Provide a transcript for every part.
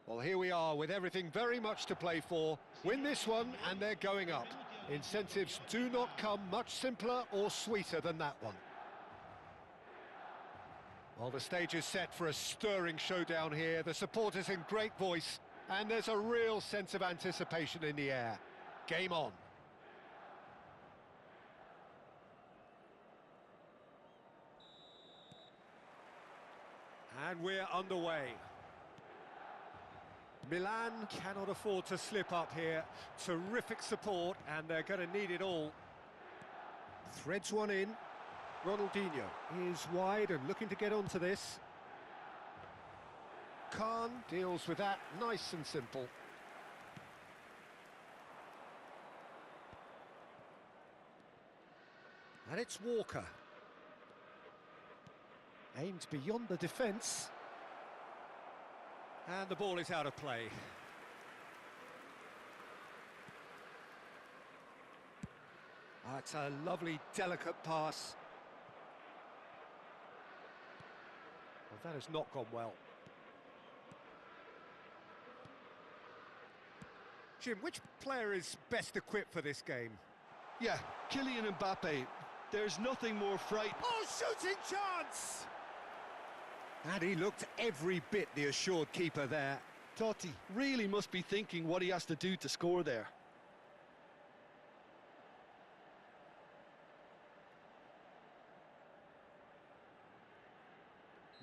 Well, here we are with everything very much to play for. Win this one and they're going up. Incentives do not come much simpler or sweeter than that one. Well, the stage is set for a stirring showdown here. The supporters in great voice, and there's a real sense of anticipation in the air. Game on. And we're underway. Milan cannot afford to slip up here. Terrific support, and they're going to need it all. Threads one in. Ronaldinho is wide and looking to get onto this. Khan deals with that nice and simple. And it's Walker. Aimed beyond the defence. And the ball is out of play. That's a lovely, delicate pass. Well, that has not gone well. Jim, which player is best equipped for this game? Yeah, Kylian Mbappe. There's nothing more frightening. Oh, shooting chance! And he looked every bit the assured keeper there. Totti really must be thinking what he has to do to score there.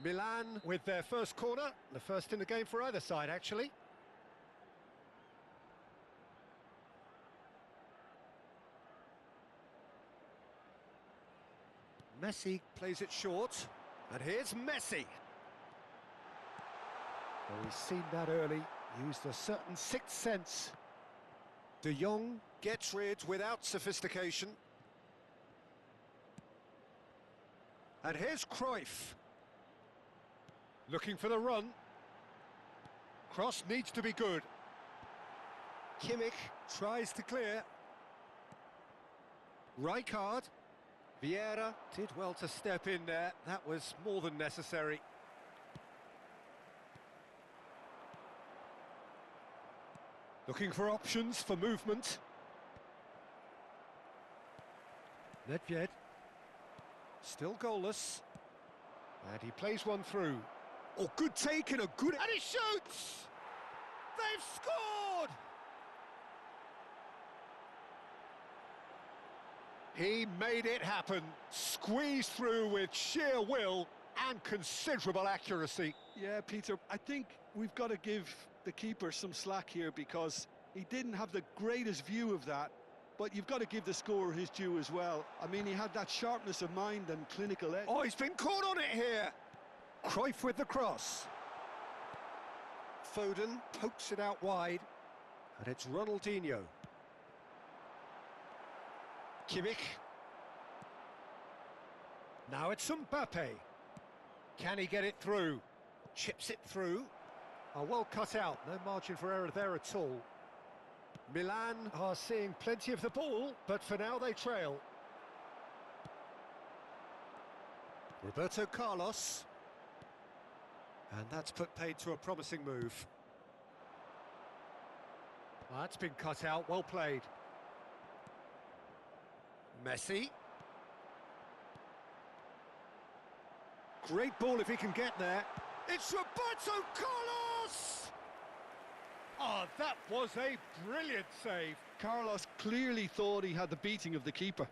Milan with their first corner, the first in the game for either side, actually. Messi plays it short, and here's Messi. Well, he's seen that early, used a certain sixth sense. De Jong gets rid without sophistication. And here's Cruyff. Looking for the run. Cross needs to be good. Kimmich tries to clear. Rijkaard. Vieira did well to step in there. That was more than necessary. Looking for options for movement. Nedved. Still goalless. And he plays one through. Oh, good take and a good... And he shoots! They've scored! He made it happen. Squeezed through with sheer will and considerable accuracy. Yeah, Peter, I think we've got to give the keeper some slack here because he didn't have the greatest view of that, but you've got to give the scorer his due as well. I mean, he had that sharpness of mind and clinical edge. Oh, he's been caught on it here. Cruyff with the cross. Foden pokes it out wide. And it's Ronaldinho. Kimmich. Now it's Mbappe. Can he get it through? Chips it through. Oh, well cut out. No margin for error there at all. Milan are seeing plenty of the ball, but for now they trail. Roberto Carlos. And that's put paid to a promising move. Well, that's been cut out, well played. Messi. Great ball if he can get there. It's Roberto Carlos! Oh, that was a brilliant save. Carlos clearly thought he had the beating of the keeper.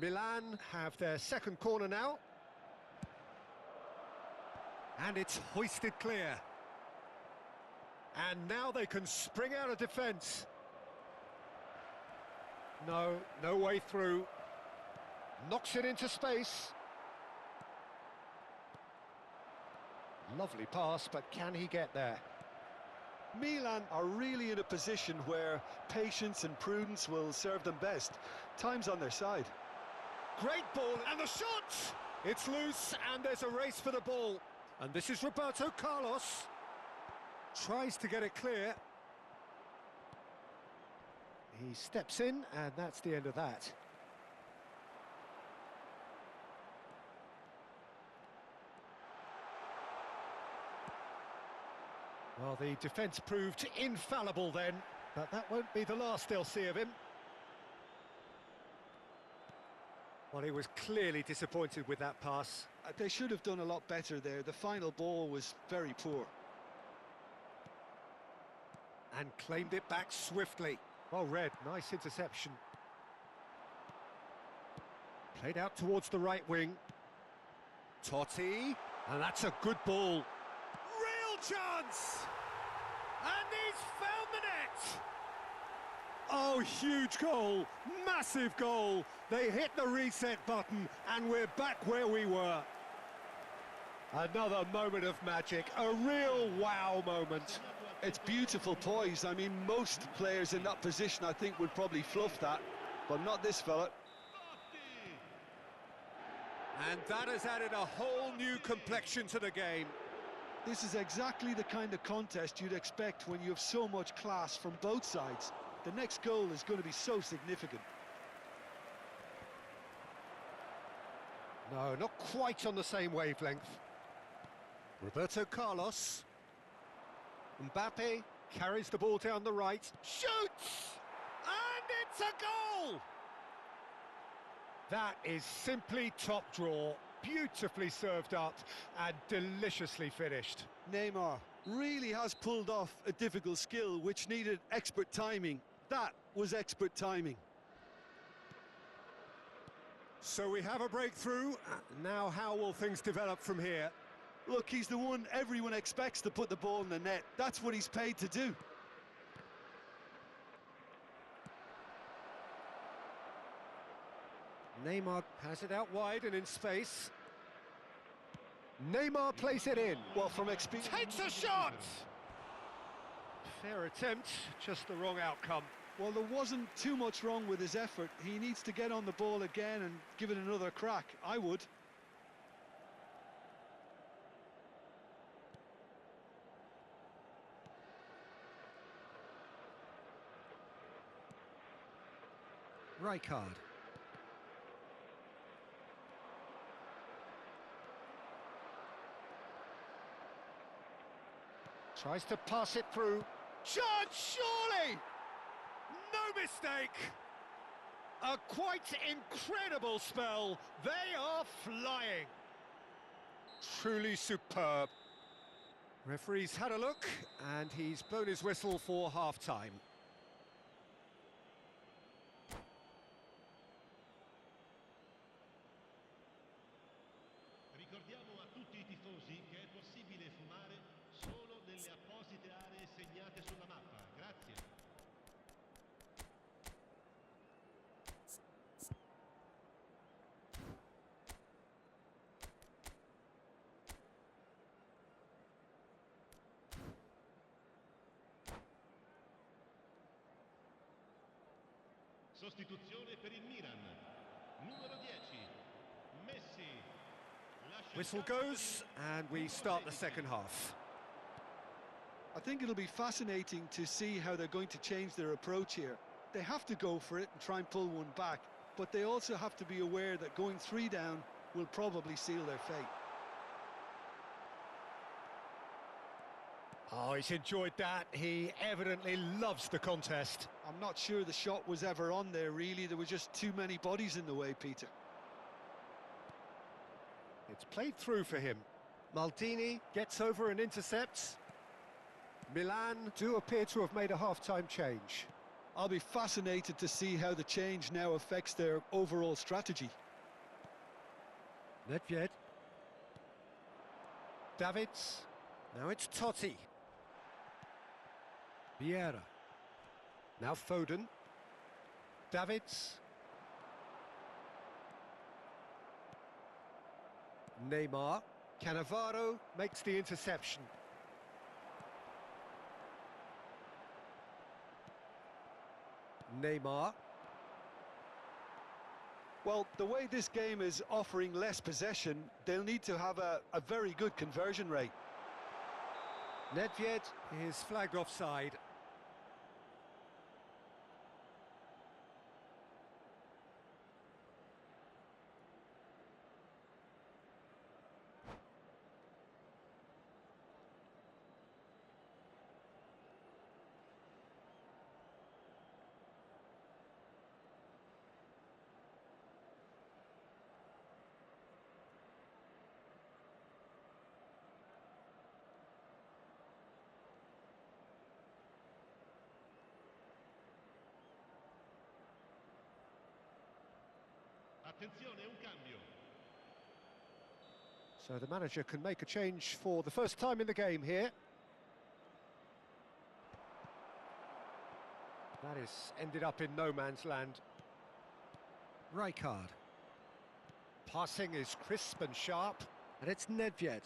Milan have their second corner now. And it's hoisted clear. And now they can spring out of defence. No way through. Knocks it into space. Lovely pass, but can he get there? Milan are really in a position where patience and prudence will serve them best. Time's on their side. Great ball, and the shot! It's loose, and there's a race for the ball. And this is Roberto Carlos. Tries to get it clear. He steps in, and that's the end of that. Well, the defence proved infallible then, but that won't be the last they'll see of him. Well, he was clearly disappointed with that pass. They should have done a lot better there. The final ball was very poor. And claimed it back swiftly. Well read, nice interception. Played out towards the right wing. Totti, and that's a good ball. Real chance! And he's found the net! Oh, huge goal, massive goal. They hit the reset button and we're back where we were. Another moment of magic, a real wow moment. It's beautiful poise. I mean, most players in that position, I think, would probably fluff that, but not this fella. And that has added a whole new complexion to the game. This is exactly the kind of contest you'd expect when you have so much class from both sides. The next goal is going to be so significant. No, not quite on the same wavelength. Roberto Carlos. Mbappe carries the ball down the right. Shoots! And it's a goal! That is simply top draw. Beautifully served up and deliciously finished. Neymar really has pulled off a difficult skill which needed expert timing. That was expert timing. So we have a breakthrough. Now how will things develop from here? Look, he's the one everyone expects to put the ball in the net. That's what he's paid to do. Neymar has it out wide and in space. Neymar plays it in. Well, from experience... Takes a shot! Fair attempt, just the wrong outcome. Well, there wasn't too much wrong with his effort. He needs to get on the ball again and give it another crack. I would. Rijkaard. Tries to pass it through. Chance, surely! No mistake! A quite incredible spell. They are flying. Truly superb. Referee's had a look, and he's blown his whistle for half-time. Ricordiamo a tutti i tifosi che è possibile fumare solo nelle apposite aree segnate sulla mappa. Grazie. Sostituzione per il Milan. Numero 10. Messi. Whistle goes, and we start the second half. I think it'll be fascinating to see how they're going to change their approach here. They have to go for it and try and pull one back, but they also have to be aware that going 3 down will probably seal their fate. Oh, he's enjoyed that. He evidently loves the contest. I'm not sure the shot was ever on there, really. There were just too many bodies in the way, Peter. It's played through for him. Maldini gets over and intercepts. Milan do appear to have made a half-time change. I'll be fascinated to see how the change now affects their overall strategy. Nedved. Davids. Now it's Totti. Vieira. Now Foden. Davids. Neymar. Cannavaro makes the interception. Neymar. Well, the way this game is offering less possession, they'll need to have a very good conversion rate. Nedved is flagged offside. Attenzione, un cambio. So the manager can make a change for the first time in the game here. That is ended up in no man's land. Rijkaard. Passing is crisp and sharp, and it's Nedved.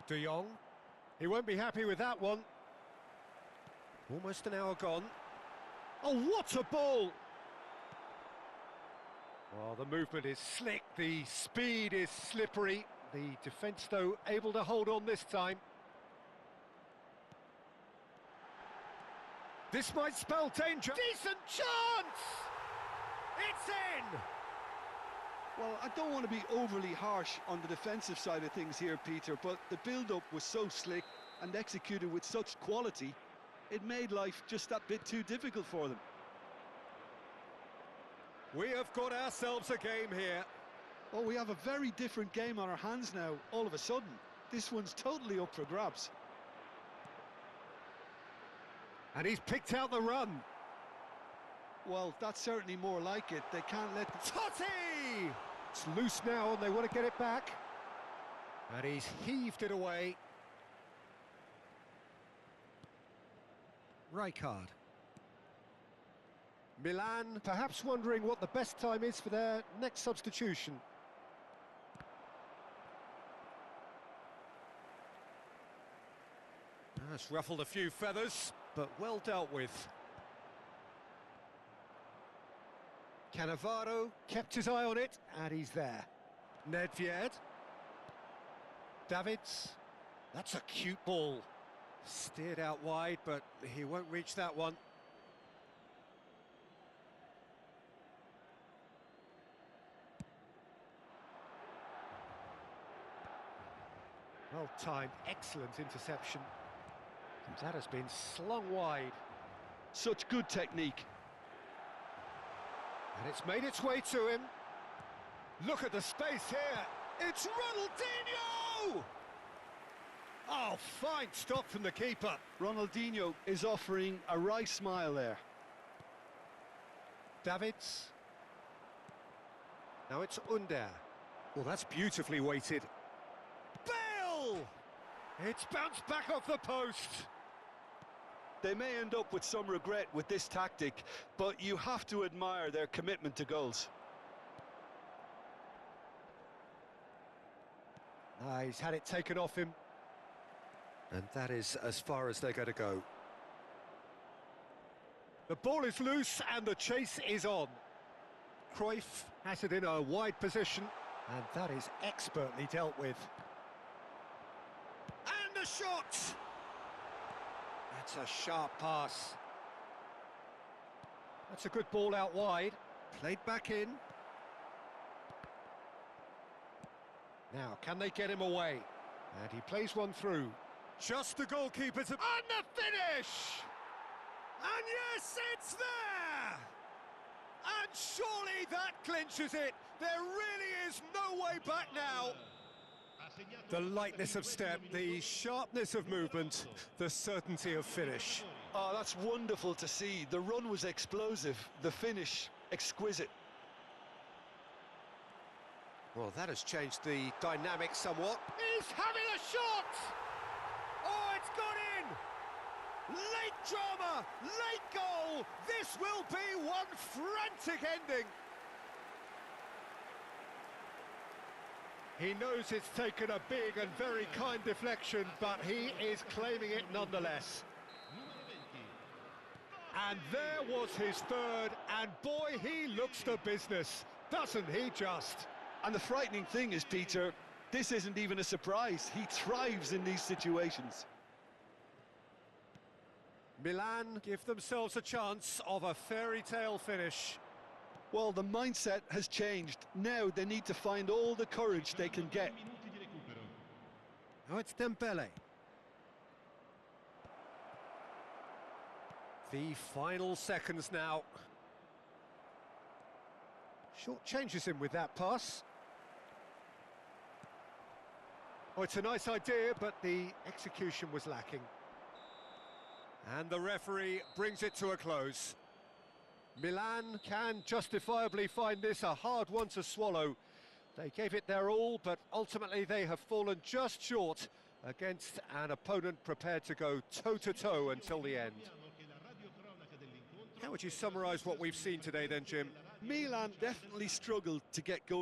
De Jong. He won't be happy with that one. Almost an hour gone. Oh, what a ball! Well, the movement is slick, the speed is slippery. The defence, though, able to hold on this time. This might spell danger. Decent chance! It's in! Well, I don't want to be overly harsh on the defensive side of things here, Peter, but the build-up was so slick and executed with such quality, it made life just that bit too difficult for them. We have got ourselves a game here. Well, we have a very different game on our hands now, all of a sudden. This one's totally up for grabs. And he's picked out the run. Well, that's certainly more like it. They can't let... Totti! It's loose now and they want to get it back. And he's heaved it away. Rijkaard. Milan perhaps wondering what the best time is for their next substitution. That's ruffled a few feathers, but well dealt with. Cannavaro kept his eye on it, and he's there. Nedved. Davids. That's a cute ball. Steered out wide, but he won't reach that one. Well timed, excellent interception. And that has been slung wide. Such good technique. And it's made its way to him. Look at the space here. It's Ronaldinho! Oh, fine stop from the keeper. Ronaldinho is offering a wry smile there. Davids. Now it's Under. Well, that's beautifully weighted. Bale! It's bounced back off the post. They may end up with some regret with this tactic, but you have to admire their commitment to goals. He's had it taken off him. And that is as far as they're going to go. The ball is loose and the chase is on. Cruyff has it in a wide position, and that is expertly dealt with. And a shot! That's a sharp pass. That's a good ball out wide. Played back in. Now, can they get him away? And he plays one through. Just the goalkeeper to... And the finish! And yes, it's there! And surely that clinches it. There really is no way back now. The lightness of step, the sharpness of movement, the certainty of finish. Oh, that's wonderful to see. The run was explosive, the finish exquisite. Well, that has changed the dynamic somewhat. He's having a shot! Oh, it's gone in! Late drama, late goal! This will be one frantic ending. He knows it's taken a big and very kind deflection, but he is claiming it nonetheless. And there was his third, and boy, he looks the business, doesn't he just? And the frightening thing is, Peter, this isn't even a surprise. He thrives in these situations. Milan give themselves a chance of a fairy tale finish. Well, the mindset has changed. Now they need to find all the courage they can get. Now it's Dembele. The final seconds now. Short changes him with that pass. Oh, it's a nice idea, but the execution was lacking. And the referee brings it to a close. Milan can justifiably find this a hard one to swallow. They gave it their all, but ultimately they have fallen just short against an opponent prepared to go toe-to-toe until the end. How would you summarise what we've seen today then, Jim? Milan definitely struggled to get going.